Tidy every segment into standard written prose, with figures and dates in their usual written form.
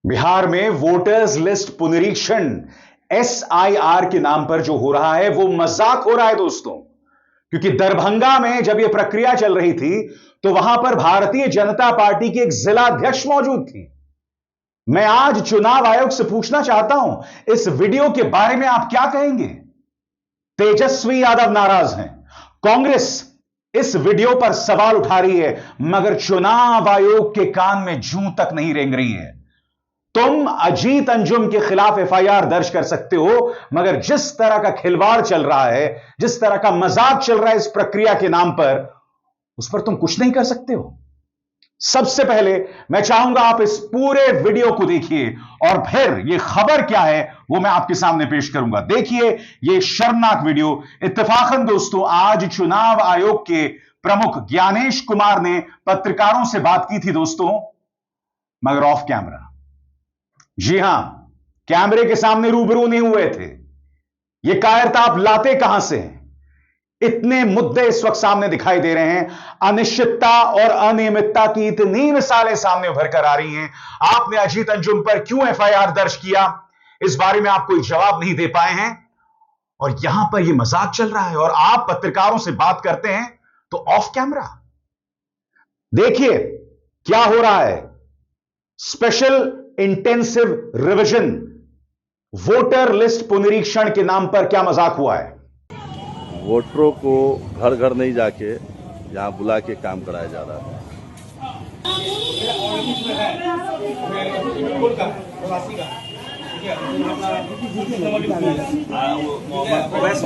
बिहार में voters list पुनरीक्षण SIR के नाम पर जो हो रहा है वो मजाक हो रहा है दोस्तों। क्योंकि दरभंगा में जब यह प्रक्रिया चल रही थी तो वहां पर भारतीय जनता पार्टी की एक जिला अध्यक्ष मौजूद थी। मैं आज चुनाव आयोग से पूछना चाहता हूं, इस वीडियो के बारे में आप क्या कहेंगे? तेजस्वी यादव नाराज हैं, कांग्रेस इस वीडियो पर सवाल उठा रही है, मगर चुनाव आयोग के कान में जूं तक नहीं रेंग रही है। तुम अजीत अंजुम के खिलाफ एफआईआर दर्ज कर सकते हो, मगर जिस तरह का खिलवाड़ चल रहा है, जिस तरह का मजाक चल रहा है इस प्रक्रिया के नाम पर, उस पर तुम कुछ नहीं कर सकते हो। सबसे पहले मैं चाहूंगा आप इस पूरे वीडियो को देखिए और फिर यह खबर क्या है वो मैं आपके सामने पेश करूंगा। देखिए यह शर्मनाक वीडियो। इत्तेफाकन दोस्तों आज चुनाव आयोग के प्रमुख ज्ञानेश कुमार ने पत्रकारों से बात की थी दोस्तों, मगर ऑफ कैमरा। जी हां, कैमरे के सामने रूबरू नहीं हुए थे। यह कायरता आप लाते कहां से हैं? इतने मुद्दे इस वक्त सामने दिखाई दे रहे हैं, अनिश्चितता और अनियमितता की इतनी मिसालें सामने उभर कर आ रही हैं। आपने अजीत अंजुम पर क्यों एफआईआर दर्ज किया, इस बारे में आप कोई जवाब नहीं दे पाए हैं, और यहां पर यह मजाक चल रहा है और आप पत्रकारों से बात करते हैं तो ऑफ कैमरा। देखिए क्या हो रहा है। Special intensive revision voter list पुनरीक्षण के नाम पर क्या मजाक हुआ है? वोटरों को घर घर नहीं जाके यहाँ बुला के काम कराया जा रहा है।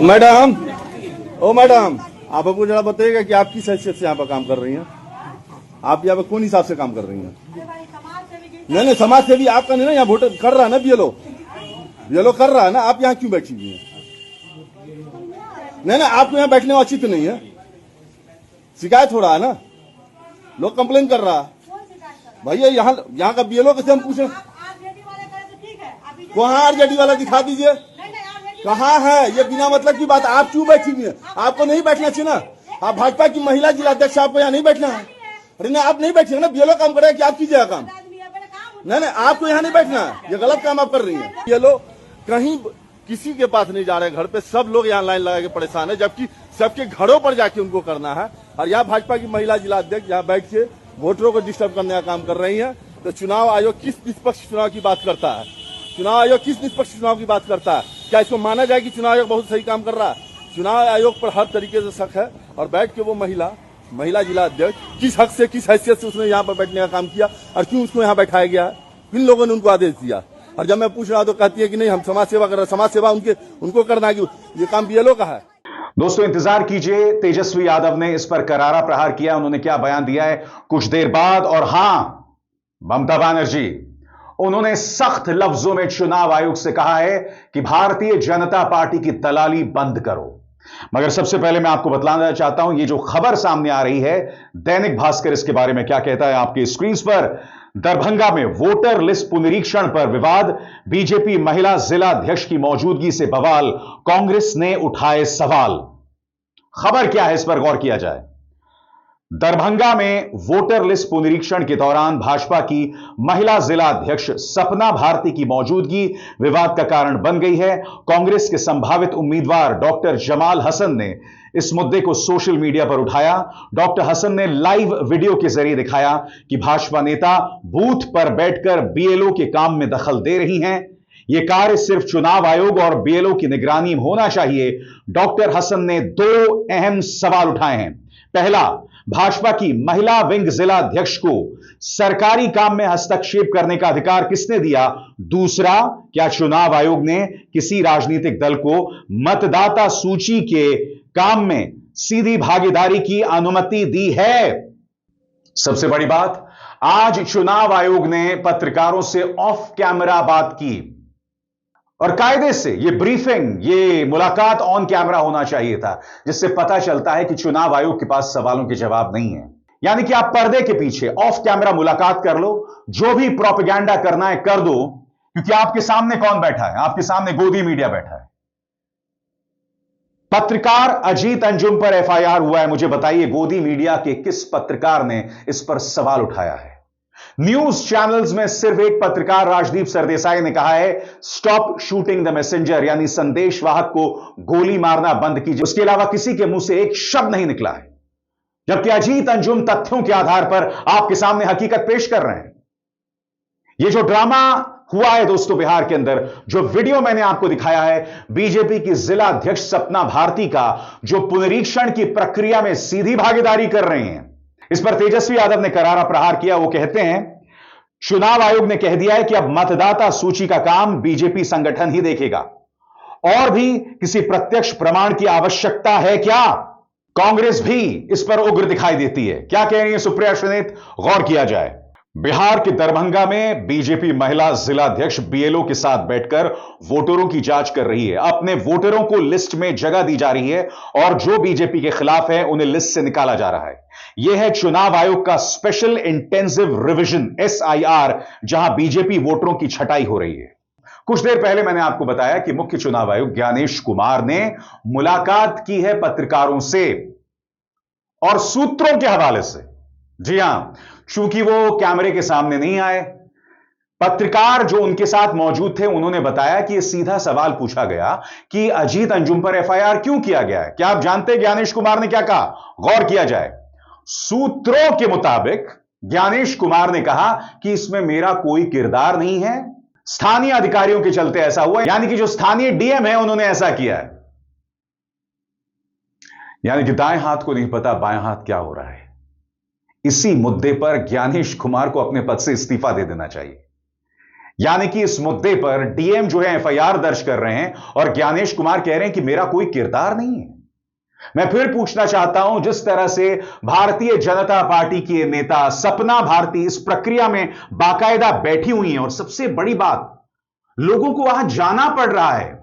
मैडम, ओ मैडम, आप हमको जरा बताइएगा कि आप किस हैसियत से यहाँ पर काम कर रही हैं? आप यहाँ पे कौन हिसाब से काम कर रही हैं? नहीं, समाज सेवी आपका नहीं ना, यहाँ वोटर कर रहा है ना, बीएलओ कर रहा है ना, आप यहाँ क्यों बैठी हुई हैं? नहीं, आपको यहाँ बैठने उचित नहीं है। शिकायत हो रहा है ना, लोग कंप्लेन कर रहा है। भैया यहाँ का बीएलओ कैसे हम पूछे? कहाँ आरजेडी वाला दिखा दीजिए, कहाँ है? ये बिना मतलब की बात। आप क्यों बैठी हुई है? आपको नहीं बैठना चाहिए ना। आप भाजपा की महिला जिलाध्यक्ष, आपको यहाँ नहीं बैठना है। अरे नहीं, आप नहीं बैठिए ना, बीएलओ काम करेगा कि आप कीजिएगा काम? नहीं, आपको यहाँ नहीं बैठना है, ये गलत काम आप कर रही है। बीएलओ कहीं किसी के पास नहीं जा रहे घर पे, सब लोग यहाँ लाइन लगा के परेशान है, जबकि सबके घरों पर जाके उनको करना है। और यहाँ भाजपा की महिला जिला अध्यक्ष यहाँ बैठ के वोटरों को डिस्टर्ब करने का काम कर रही है। तो चुनाव आयोग किस निष्पक्ष चुनाव की बात करता है? चुनाव आयोग किस निष्पक्ष चुनाव की बात करता है? क्या इसको माना जाए कि चुनाव आयोग बहुत सही काम कर रहा है? चुनाव आयोग पर हर तरीके से शक है। और बैठ के वो महिला जिला अध्यक्ष किस हक से, किस हैसियत से उसने यहाँ पर बैठने का काम किया और क्यों उसको यहाँ बैठाया गया है? किन लोगों ने उनको आदेश दिया? और जब मैं पूछ रहा तो कहती है कि नहीं, हम समाज सेवा कर रहे हैं। समाज सेवा उनको करना है, ये काम बीएलओ का है। दोस्तों इंतजार कीजिए, तेजस्वी यादव ने इस पर करारा प्रहार किया। उन्होंने क्या बयान दिया है कुछ देर बाद। और हां, ममता बनर्जी, उन्होंने सख्त लफ्जों में चुनाव आयोग से कहा है कि भारतीय जनता पार्टी की दलाली बंद करो। मगर सबसे पहले मैं आपको बतलाना चाहता हूं, ये जो खबर सामने आ रही है, दैनिक भास्कर इसके बारे में क्या कहता है आपकी स्क्रीन पर। दरभंगा में वोटर लिस्ट पुनरीक्षण पर विवाद, बीजेपी महिला जिला अध्यक्ष की मौजूदगी से बवाल, कांग्रेस ने उठाए सवाल। खबर क्या है इस पर गौर किया जाए। दरभंगा में वोटर लिस्ट पुनरीक्षण के दौरान भाजपा की महिला जिला अध्यक्ष सपना भारती की मौजूदगी विवाद का कारण बन गई है। कांग्रेस के संभावित उम्मीदवार डॉक्टर जमाल हसन ने इस मुद्दे को सोशल मीडिया पर उठाया। डॉक्टर हसन ने लाइव वीडियो के जरिए दिखाया कि भाजपा नेता बूथ पर बैठकर बीएलओ के काम में दखल दे रही हैं। यह कार्य सिर्फ चुनाव आयोग और बीएलओ की निगरानी में होना चाहिए। डॉक्टर हसन ने दो अहम सवाल उठाए हैं। पहला, भाजपा की महिला विंग जिला अध्यक्ष को सरकारी काम में हस्तक्षेप करने का अधिकार किसने दिया? दूसरा, क्या चुनाव आयोग ने किसी राजनीतिक दल को मतदाता सूची के काम में सीधी भागीदारी की अनुमति दी है? सबसे बड़ी बात, आज चुनाव आयोग ने पत्रकारों से ऑफ कैमरा बात की और कायदे से यह ब्रीफिंग, यह मुलाकात ऑन कैमरा होना चाहिए था, जिससे पता चलता है कि चुनाव आयोग के पास सवालों के जवाब नहीं है। यानी कि आप पर्दे के पीछे ऑफ कैमरा मुलाकात कर लो, जो भी प्रोपेगेंडा करना है कर दो, क्योंकि आपके सामने कौन बैठा है? आपके सामने गोदी मीडिया बैठा है। पत्रकार अजीत अंजुम पर एफआईआर हुआ है। मुझे बताइए गोदी मीडिया के किस पत्रकार ने इस पर सवाल उठाया है? न्यूज चैनल्स में सिर्फ एक पत्रकार राजदीप सरदेसाई ने कहा है स्टॉप शूटिंग द मैसेंजर, यानी संदेशवाहक को गोली मारना बंद कीजिए। उसके अलावा किसी के मुंह से एक शब्द नहीं निकला है, जबकि अजीत अंजुम तथ्यों के आधार पर आपके सामने हकीकत पेश कर रहे हैं। यह जो ड्रामा हुआ है दोस्तों बिहार के अंदर, जो वीडियो मैंने आपको दिखाया है बीजेपी की जिला अध्यक्ष सपना भारती का, जो पुनरीक्षण की प्रक्रिया में सीधी भागीदारी कर रहे हैं, इस पर तेजस्वी यादव ने करारा प्रहार किया। वो कहते हैं चुनाव आयोग ने कह दिया है कि अब मतदाता सूची का काम बीजेपी संगठन ही देखेगा, और भी किसी प्रत्यक्ष प्रमाण की आवश्यकता है क्या? कांग्रेस भी इस पर उग्र दिखाई देती है। क्या कह रही है सुप्रिया श्रीनेत, गौर किया जाए। बिहार के दरभंगा में बीजेपी महिला जिला अध्यक्ष बीएलओ के साथ बैठकर वोटरों की जांच कर रही है। अपने वोटरों को लिस्ट में जगह दी जा रही है और जो बीजेपी के खिलाफ है उन्हें लिस्ट से निकाला जा रहा है। यह है चुनाव आयोग का स्पेशल इंटेंसिव रिवीजन SIR, जहां बीजेपी वोटरों की छटाई हो रही है। कुछ देर पहले मैंने आपको बताया कि मुख्य चुनाव आयुक्त ज्ञानेश कुमार ने मुलाकात की है पत्रकारों से, और सूत्रों के हवाले से, जी हां, चूंकि वो कैमरे के सामने नहीं आए, पत्रकार जो उनके साथ मौजूद थे उन्होंने बताया कि यह सीधा सवाल पूछा गया कि अजीत अंजुम पर FIR क्यों किया गया है। क्या आप जानते हैं ज्ञानेश कुमार ने क्या कहा? गौर किया जाए। सूत्रों के मुताबिक ज्ञानेश कुमार ने कहा कि इसमें मेरा कोई किरदार नहीं है, स्थानीय अधिकारियों के चलते ऐसा हुआ, यानी कि जो स्थानीय DM है उन्होंने ऐसा किया है। यानी कि दाएं हाथ को नहीं पता बाएं हाथ क्या हो रहा है। इसी मुद्दे पर ज्ञानेश कुमार को अपने पद से इस्तीफा दे देना चाहिए। यानी कि इस मुद्दे पर DM जो है FIR दर्ज कर रहे हैं और ज्ञानेश कुमार कह रहे हैं कि मेरा कोई किरदार नहीं है। मैं फिर पूछना चाहता हूं, जिस तरह से भारतीय जनता पार्टी के नेता सपना भारती इस प्रक्रिया में बाकायदा बैठी हुई हैं, और सबसे बड़ी बात, लोगों को वहां जाना पड़ रहा है,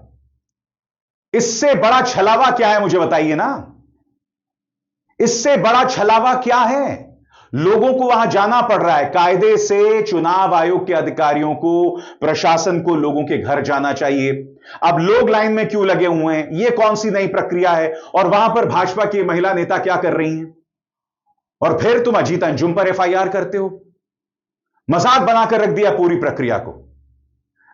इससे बड़ा छलावा क्या है? मुझे बताइए ना, इससे बड़ा छलावा क्या है? लोगों को वहां जाना पड़ रहा है। कायदे से चुनाव आयोग के अधिकारियों को, प्रशासन को लोगों के घर जाना चाहिए। अब लोग लाइन में क्यों लगे हुए हैं? यह कौन सी नई प्रक्रिया है? और वहां पर भाजपा की महिला नेता क्या कर रही हैं? और फिर तुम अजीत अंजुम पर FIR करते हो। मजाक बनाकर रख दिया पूरी प्रक्रिया को।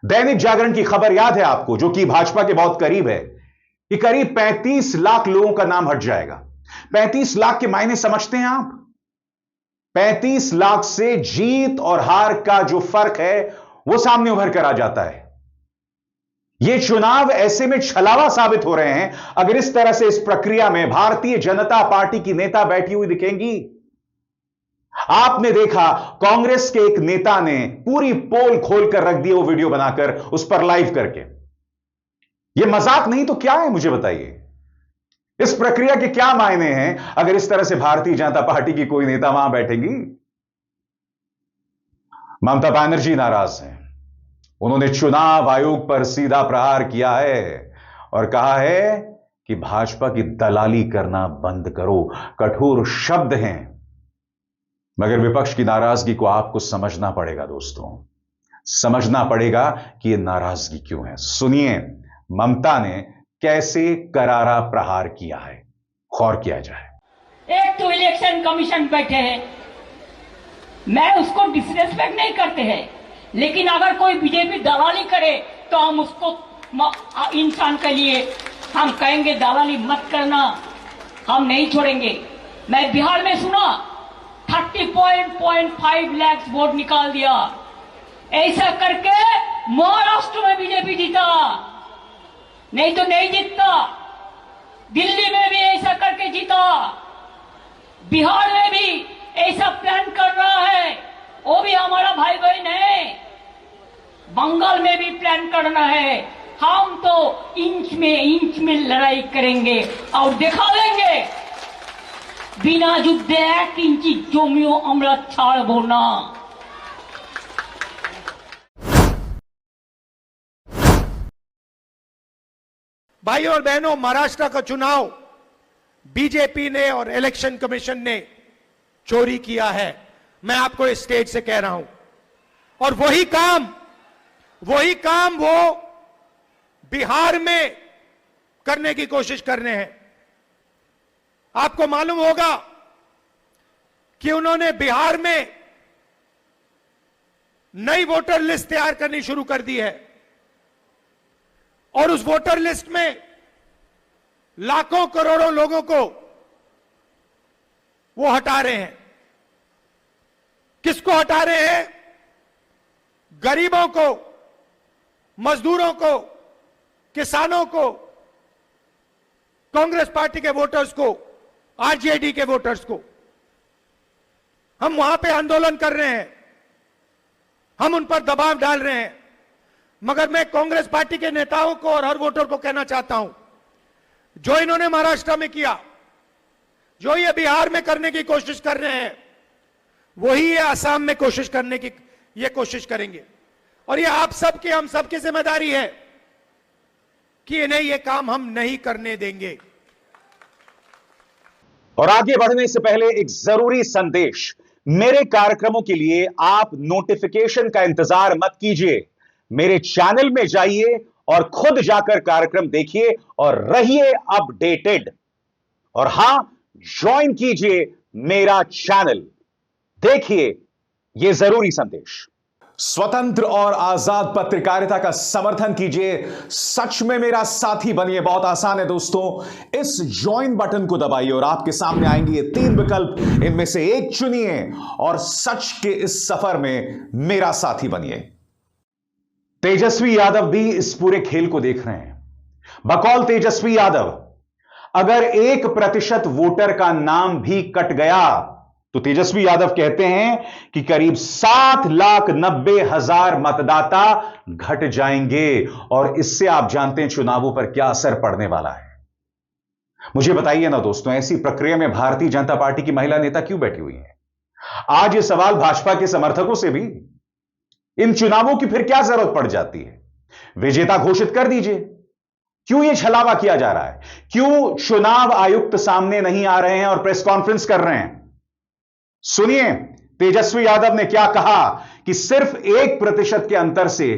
दैनिक जागरण की खबर याद है आपको, जो कि भाजपा के बहुत करीब है, कि करीब 35 लाख लोगों का नाम हट जाएगा। 35 लाख के मायने समझते हैं आप? 35 लाख से जीत और हार का जो फर्क है वो सामने उभर कर आ जाता है। ये चुनाव ऐसे में छलावा साबित हो रहे हैं अगर इस तरह से इस प्रक्रिया में भारतीय जनता पार्टी की नेता बैठी हुई दिखेंगी। आपने देखा कांग्रेस के एक नेता ने पूरी पोल खोलकर रख दी, वो वीडियो बनाकर उस पर लाइव करके। यह मजाक नहीं तो क्या है? मुझे बताइए, इस प्रक्रिया के क्या मायने हैं अगर इस तरह से भारतीय जनता पार्टी की कोई नेता वहां बैठेगी? ममता बनर्जी नाराज हैं। उन्होंने चुनाव आयोग पर सीधा प्रहार किया है और कहा है कि भाजपा की दलाली करना बंद करो। कठोर शब्द हैं, मगर विपक्ष की नाराजगी को आपको समझना पड़ेगा दोस्तों, समझना पड़ेगा कि यह नाराजगी क्यों है। सुनिए ममता ने कैसे करारा प्रहार किया है, गौर किया जाए। एक तो इलेक्शन कमीशन बैठे हैं, मैं उसको डिसरेस्पेक्ट नहीं करते हैं, लेकिन अगर कोई बीजेपी दलाली करे तो हम उसको इंसान के लिए हम कहेंगे दलाली मत करना, हम नहीं छोड़ेंगे। मैं बिहार में सुना 30.5 लाख वोट निकाल दिया, ऐसा करके महाराष्ट्र में बीजेपी जीता, नहीं तो नहीं जीतता। दिल्ली में भी ऐसा करके जीता, बिहार में भी ऐसा प्लान कर रहा है, वो भी हमारा भाई बहन है। बंगाल में भी प्लान करना है। हम तो इंच में लड़ाई करेंगे और दिखा देंगे, बिना युद्धे 1 इंची जमियो আমরা ছাড়বো না। भाइयों और बहनों, महाराष्ट्र का चुनाव बीजेपी ने और इलेक्शन कमीशन ने चोरी किया है, मैं आपको इस स्टेज से कह रहा हूं। और वही काम वो बिहार में करने की कोशिश कर रहे हैं। आपको मालूम होगा कि उन्होंने बिहार में नई वोटर लिस्ट तैयार करनी शुरू कर दी है और उस वोटर लिस्ट में लाखों करोड़ों लोगों को वो हटा रहे हैं। किसको हटा रहे हैं? गरीबों को, मजदूरों को, किसानों को, कांग्रेस पार्टी के वोटर्स को, आरजेडी के वोटर्स को। हम वहां पे आंदोलन कर रहे हैं, हम उन पर दबाव डाल रहे हैं, मगर मैं कांग्रेस पार्टी के नेताओं को और हर वोटर को कहना चाहता हूं, जो इन्होंने महाराष्ट्र में किया, जो ये बिहार में करने की कोशिश कर रहे हैं, वही ये आसाम में कोशिश करने की ये कोशिश करेंगे। और ये आप सबकी, हम सबकी जिम्मेदारी है कि इन्हें ये काम हम नहीं करने देंगे। और आगे बढ़ने से पहले एक जरूरी संदेश। मेरे कार्यक्रमों के लिए आप नोटिफिकेशन का इंतजार मत कीजिए, मेरे चैनल में जाइए और खुद जाकर कार्यक्रम देखिए और रहिए अपडेटेड। और हां, ज्वाइन कीजिए मेरा चैनल, देखिए यह जरूरी संदेश। स्वतंत्र और आजाद पत्रकारिता का समर्थन कीजिए, सच में मेरा साथी बनिए। बहुत आसान है दोस्तों, इस ज्वाइन बटन को दबाइए और आपके सामने आएंगे ये 3 विकल्प, इनमें से एक चुनिए और सच के इस सफर में मेरा साथी बनिए। तेजस्वी यादव भी इस पूरे खेल को देख रहे हैं। बकौल तेजस्वी यादव, अगर 1% वोटर का नाम भी कट गया तो तेजस्वी यादव कहते हैं कि करीब 7,90,000 मतदाता घट जाएंगे और इससे आप जानते हैं चुनावों पर क्या असर पड़ने वाला है। मुझे बताइए ना दोस्तों, ऐसी प्रक्रिया में भारतीय जनता पार्टी की महिला नेता क्यों बैठी हुई है? आज यह सवाल भाजपा के समर्थकों से भी, इन चुनावों की फिर क्या जरूरत पड़ जाती है? विजेता घोषित कर दीजिए। क्यों यह छलावा किया जा रहा है? क्यों चुनाव आयुक्त सामने नहीं आ रहे हैं और प्रेस कॉन्फ्रेंस कर रहे हैं? सुनिए तेजस्वी यादव ने क्या कहा कि सिर्फ 1% के अंतर से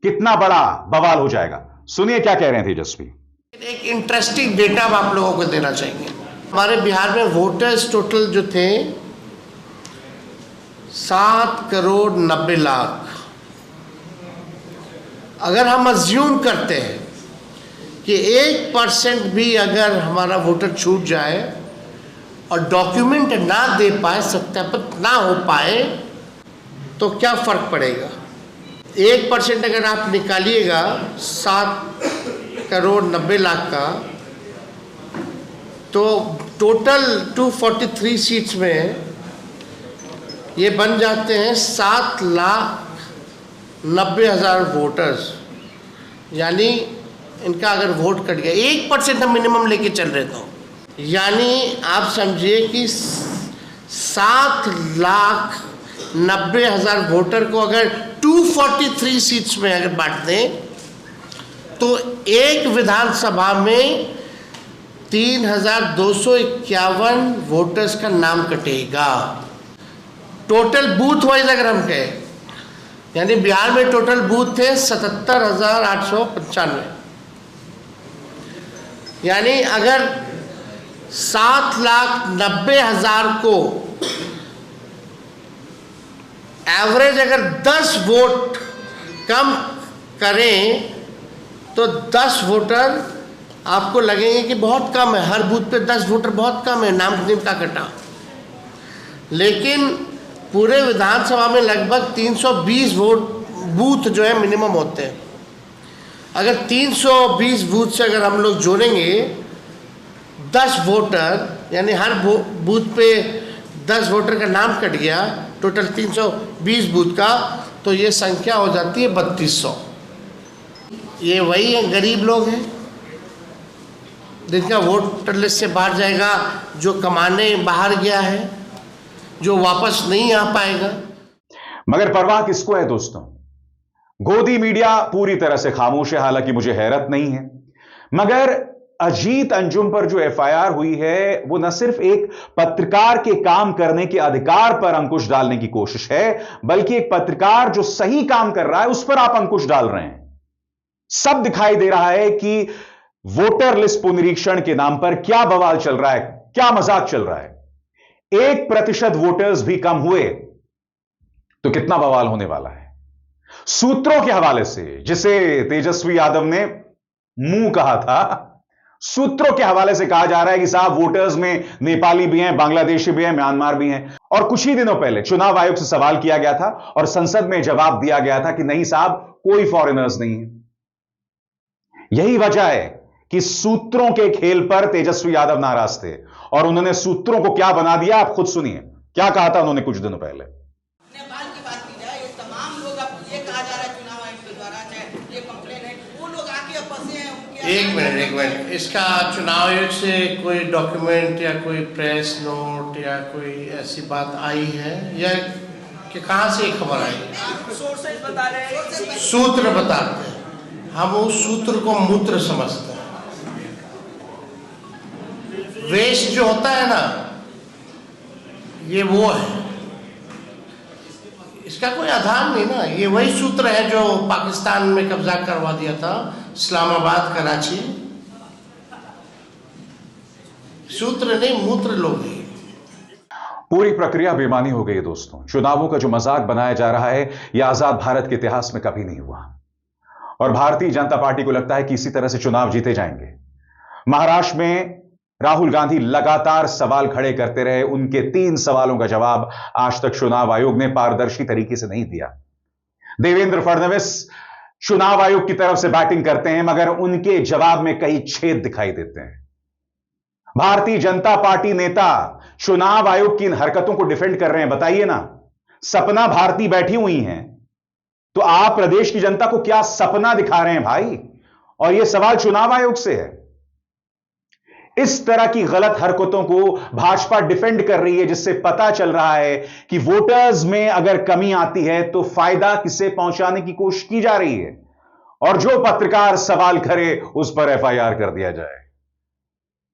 कितना बड़ा बवाल हो जाएगा। सुनिए क्या कह रहे हैं तेजस्वी। एक इंटरेस्टिंग डेटा हम आप लोगों को देना चाहेंगे। हमारे बिहार में वोटर्स टोटल जो थे 7,90,00,000। अगर हम अज्यूम करते हैं कि 1% भी अगर हमारा वोटर छूट जाए और डॉक्यूमेंट ना दे पाए, सत्यापित ना हो पाए, तो क्या फर्क पड़ेगा? 1% अगर आप निकालिएगा 7,90,00,000 का, तो टोटल 243 सीट्स में ये बन जाते हैं 7,90,000 वोटर्स। यानी इनका अगर वोट कट गया, 1% हम मिनिमम लेके चल रहे थे, यानी आप समझिए कि 7,90,000 वोटर को अगर 243 सीट्स में अगर बांट दें तो एक विधानसभा में 3,251 वोटर्स का नाम कटेगा। टोटल बूथ वाइज अगर हम कहें, यानी बिहार में टोटल बूथ थे 77,895। यानी अगर 7,90,000 को एवरेज अगर 10 वोट कम करें तो 10 वोटर आपको लगेंगे कि बहुत कम है। हर बूथ पे 10 वोटर बहुत कम है, नाम का कटा। लेकिन पूरे विधानसभा में लगभग 320 बूथ जो है मिनिमम होते हैं। अगर 320 बूथ से अगर हम लोग जोड़ेंगे 10 वोटर, यानी हर बूथ पे 10 वोटर का नाम कट गया, टोटल 320 बूथ का, तो ये संख्या हो जाती है 3200। ये वही है, गरीब लोग हैं जिनका वोटर लिस्ट से बाहर जाएगा, जो कमाने बाहर गया है, जो वापस नहीं आ पाएगा। मगर परवाह किसको है दोस्तों? गोदी मीडिया पूरी तरह से खामोश है। हालांकि मुझे हैरत नहीं है, मगर अजीत अंजुम पर जो एफआईआर हुई है वो न सिर्फ एक पत्रकार के काम करने के अधिकार पर अंकुश डालने की कोशिश है, बल्कि एक पत्रकार जो सही काम कर रहा है उस पर आप अंकुश डाल रहे हैं। सब दिखाई दे रहा है कि वोटर लिस्ट पुनरीक्षण के नाम पर क्या बवाल चल रहा है, क्या मजाक चल रहा है। 1% वोटर्स भी कम हुए तो कितना बवाल होने वाला है। सूत्रों के हवाले से, जिसे तेजस्वी यादव ने मुंह कहा था, सूत्रों के हवाले से कहा जा रहा है कि साहब वोटर्स में नेपाली भी हैं, बांग्लादेशी भी हैं, म्यांमार भी हैं। और कुछ ही दिनों पहले चुनाव आयोग से सवाल किया गया था और संसद में जवाब दिया गया था कि नहीं साहब, कोई फॉरेनर्स नहीं है। यही वजह है कि सूत्रों के खेल पर तेजस्वी यादव नाराज थे और उन्होंने सूत्रों को क्या बना दिया, आप खुद सुनिए क्या कहा था उन्होंने कुछ दिनों पहले। नेपाल की बात की जाए, ये तमाम लोग अब ये कहा जा रहा है चुनाव आयोग के द्वारा, चाहे ये कंप्लेन है, वो लोग आके अब फंसे हैं उनके। एक मिनट, इसका चुनाव आयोग से कोई डॉक्यूमेंट या कोई प्रेस नोट या कोई ऐसी बात आई है या कि कहाँ से खबर आई? सोर्सेज बता रहे हैं, सूत्र बताते हैं, हम उस सूत्र को मूत्र समझते हैं। वेस्ट जो होता है ना, ये वो है, इसका कोई आधार नहीं ना। ये वही सूत्र है जो पाकिस्तान में कब्जा करवा दिया था, इस्लामाबाद, कराची। सूत्र नहीं, मूत्र लोग हैं। पूरी प्रक्रिया बेमानी हो गई है दोस्तों। चुनावों का जो मजाक बनाया जा रहा है, यह आजाद भारत के इतिहास में कभी नहीं हुआ और भारतीय जनता पार्टी को लगता है कि इसी तरह से चुनाव जीते जाएंगे। महाराष्ट्र में राहुल गांधी लगातार सवाल खड़े करते रहे, उनके 3 सवालों का जवाब आज तक चुनाव आयोग ने पारदर्शी तरीके से नहीं दिया। देवेंद्र फडणवीस चुनाव आयोग की तरफ से बैटिंग करते हैं मगर उनके जवाब में कई छेद दिखाई देते हैं। भारतीय जनता पार्टी नेता चुनाव आयोग की इन हरकतों को डिफेंड कर रहे हैं। बताइए ना, सपना भारती बैठी हुई हैं तो आप प्रदेश की जनता को क्या सपना दिखा रहे हैं भाई? और यह सवाल चुनाव आयोग से है। इस तरह की गलत हरकतों को भाजपा डिफेंड कर रही है, जिससे पता चल रहा है कि वोटर्स में अगर कमी आती है तो फायदा किसे पहुंचाने की कोशिश की जा रही है और जो पत्रकार सवाल करे उस पर एफआईआर कर दिया जाए।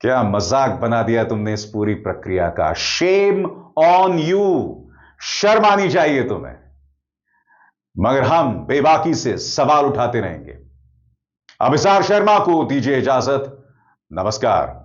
क्या मजाक बना दिया तुमने इस पूरी प्रक्रिया का। शेम ऑन यू, शर्म आनी चाहिए तुम्हें। मगर हम बेबाकी से सवाल उठाते रहेंगे। अभिसार शर्मा को दीजिए इजाजत। नमस्कार।